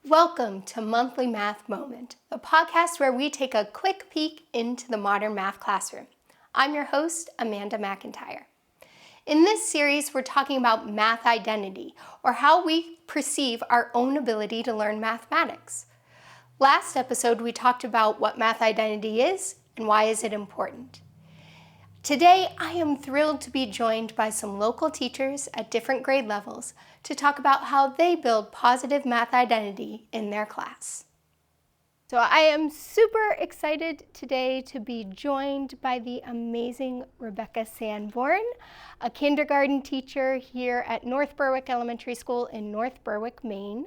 Welcome to Monthly Math Moment, a podcast where we take a quick peek into the modern math classroom. I'm your host, Amanda McIntire. In this series, we're talking about math identity, or how we perceive our own ability to learn mathematics. Last episode, we talked about what math identity is and why is it important. Today, I am thrilled to be joined by some local teachers at different grade levels to talk about how they build positive math identity in their class. So I am super excited today to be joined by the amazing Rebecca Sanborn, a kindergarten teacher here at North Berwick Elementary School in North Berwick, Maine.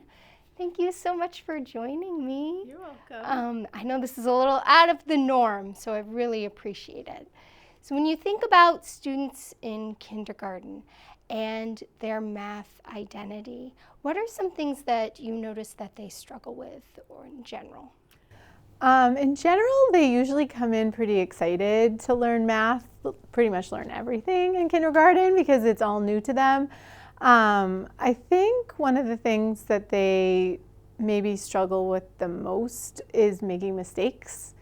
Thank you so much for joining me. You're welcome. I know this is a little out of the norm, so I really appreciate it. So when you think about students in kindergarten and their math identity, what are some things that you notice that they struggle with, or in general? In general, they usually come in pretty excited to learn math, pretty much learn everything in kindergarten because it's all new to them. I think one of the things that they maybe struggle with the most is making mistakes,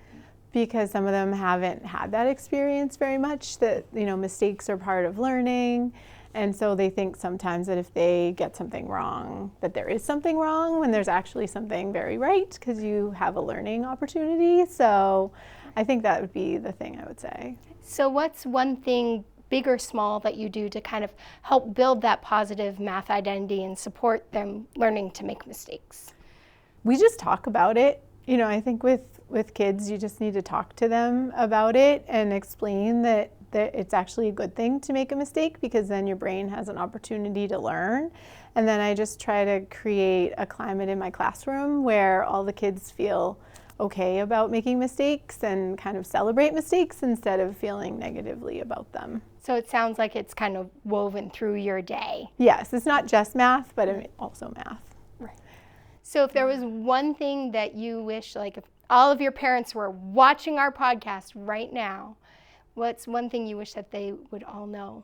because some of them haven't had that experience very much, that, mistakes are part of learning. And so they think sometimes that if they get something wrong, that there is something wrong when there's actually something very right, because you have a learning opportunity. So I think that would be the thing I would say. So what's one thing, big or small, that you do to kind of help build that positive math identity and support them learning to make mistakes? We just talk about it. I think with kids, you just need to talk to them about it and explain that it's actually a good thing to make a mistake, because then your brain has an opportunity to learn. And then I just try to create a climate in my classroom where all the kids feel okay about making mistakes and kind of celebrate mistakes instead of feeling negatively about them. So it sounds like it's kind of woven through your day. Yes, it's not just math, but also math. Right. So if there was one thing that you wish, like if all of your parents were watching our podcast right now, what's one thing you wish that they would all know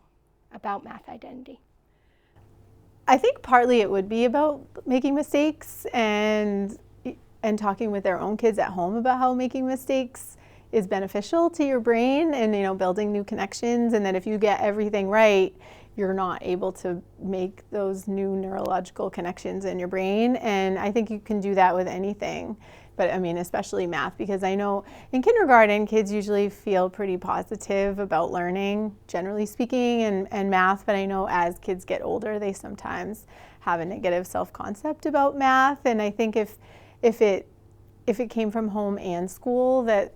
about math identity? I think partly it would be about making mistakes and talking with their own kids at home about how making mistakes is beneficial to your brain, and building new connections, and that if you get everything right, you're not able to make those new neurological connections in your brain. And I think you can do that with anything, but especially math, because I know in kindergarten kids usually feel pretty positive about learning, generally speaking, and math, but I know as kids get older they sometimes have a negative self-concept about math. And I think if it came from home and school, that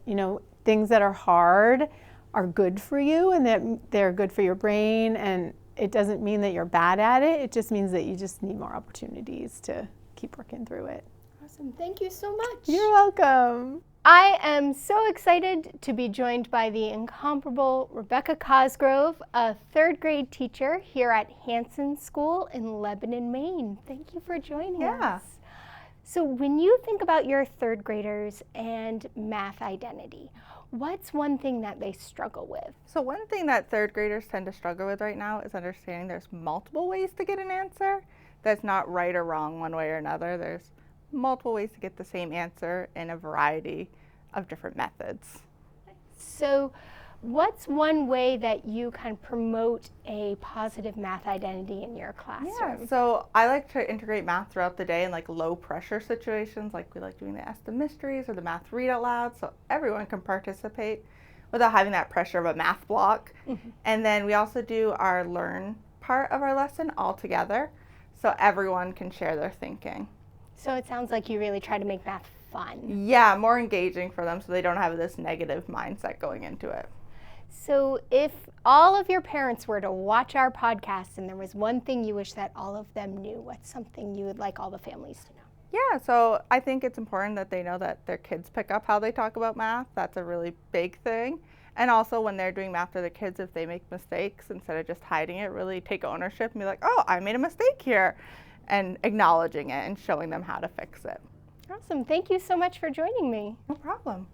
things that are hard are good for you and that they're good for your brain, and it doesn't mean that you're bad at it. It just means that you just need more opportunities to keep working through it. Awesome. Thank you so much. You're welcome. I am so excited to be joined by the incomparable Rebecca Cosgrove, a third grade teacher here at Hanson School in Lebanon, Maine. Thank you for joining us. So when you think about your third graders and math identity, what's one thing that they struggle with? So one thing that third graders tend to struggle with right now is understanding there's multiple ways to get an answer. That's not right or wrong one way or another. There's multiple ways to get the same answer in a variety of different methods. So what's one way that you kind of promote a positive math identity in your classroom? Yeah, so I like to integrate math throughout the day in low pressure situations, like we like doing the Ask the Mysteries or the math read out loud, so everyone can participate without having that pressure of a math block. Mm-hmm. And then we also do our learn part of our lesson all together, so everyone can share their thinking. So it sounds like you really try to make math fun. Yeah, more engaging for them so they don't have this negative mindset going into it. So if all of your parents were to watch our podcast and there was one thing you wish that all of them knew, what's something you would like all the families to know? Yeah, so I think it's important that they know that their kids pick up how they talk about math. That's a really big thing. And also when they're doing math with the kids, if they make mistakes, instead of just hiding it, really take ownership and be like, oh, I made a mistake here, and acknowledging it and showing them how to fix it. Awesome. Thank you so much for joining me. No problem.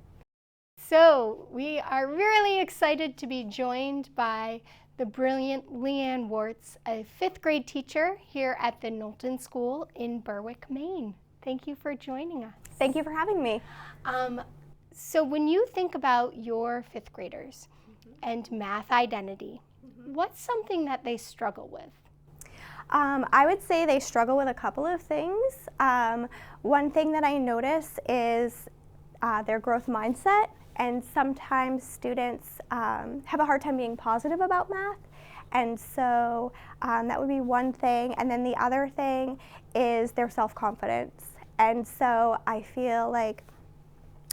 So we are really excited to be joined by the brilliant Leighanne Wurtz, a 5th grade teacher here at the Knowlton School in Berwick, Maine. Thank you for joining us. Thank you for having me. So when you think about your fifth graders and math identity, what's something that they struggle with? I would say they struggle with a couple of things. One thing that I notice is their growth mindset, and sometimes students have a hard time being positive about math. And so that would be one thing. And then the other thing is their self-confidence. And so I feel like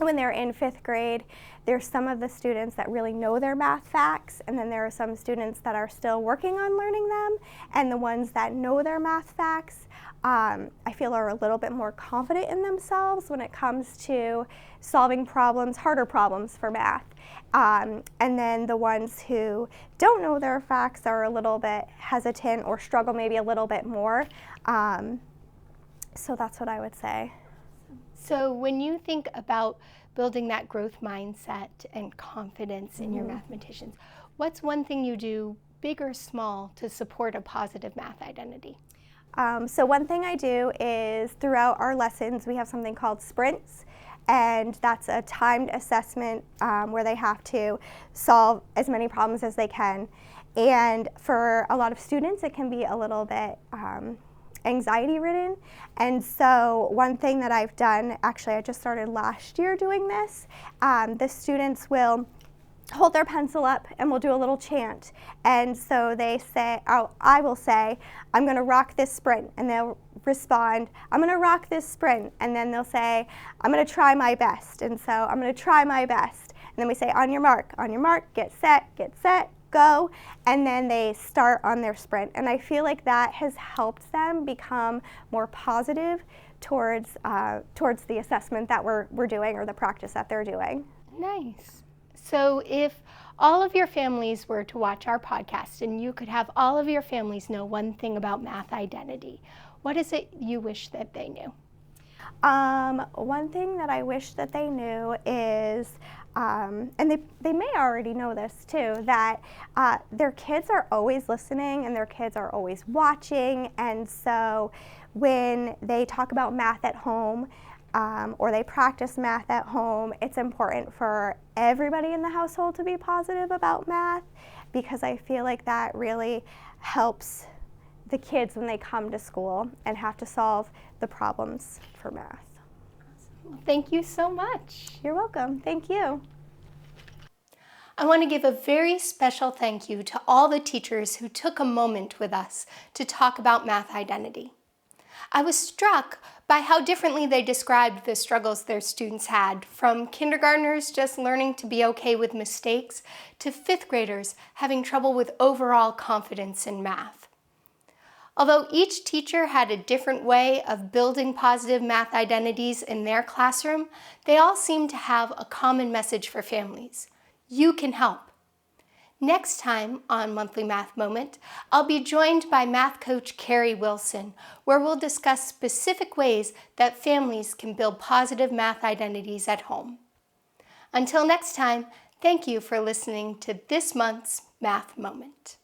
when they're in fifth grade, there's some of the students that really know their math facts, and then there are some students that are still working on learning them, and the ones that know their math facts, I feel are a little bit more confident in themselves when it comes to solving problems, harder problems for math. And then the ones who don't know their facts are a little bit hesitant or struggle maybe a little bit more. So that's what I would say. So when you think about building that growth mindset and confidence in your mathematicians, what's one thing you do, big or small, to support a positive math identity? So one thing I do is throughout our lessons we have something called sprints, and that's a timed assessment where they have to solve as many problems as they can. And for a lot of students it can be a little bit anxiety ridden, and so one thing that I've done, actually I just started last year doing this, the students will hold their pencil up and we'll do a little chant, and so they say, I will say, I'm going to rock this sprint, and they'll respond, I'm going to rock this sprint, and then they'll say, I'm going to try my best, and so I'm going to try my best, and then we say, on your mark, get set, go, and then they start on their sprint. And I feel like that has helped them become more positive towards the assessment that we're doing, or the practice that they're doing. Nice. So if all of your families were to watch our podcast and you could have all of your families know one thing about math identity, what is it you wish that they knew? One thing that I wish that they knew is, and they may already know this too, that their kids are always listening and their kids are always watching, and so when they talk about math at home or they practice math at home, it's important for everybody in the household to be positive about math, because I feel like that really helps the kids when they come to school and have to solve the problems for math. Well, thank you so much. You're welcome. Thank you. I want to give a very special thank you to all the teachers who took a moment with us to talk about math identity. I was struck by how differently they described the struggles their students had, from kindergartners just learning to be okay with mistakes to fifth graders having trouble with overall confidence in math. Although each teacher had a different way of building positive math identities in their classroom, they all seemed to have a common message for families. You can help. Next time on Monthly Math Moment, I'll be joined by math coach Carrie Wilson, where we'll discuss specific ways that families can build positive math identities at home. Until next time, thank you for listening to this month's Math Moment.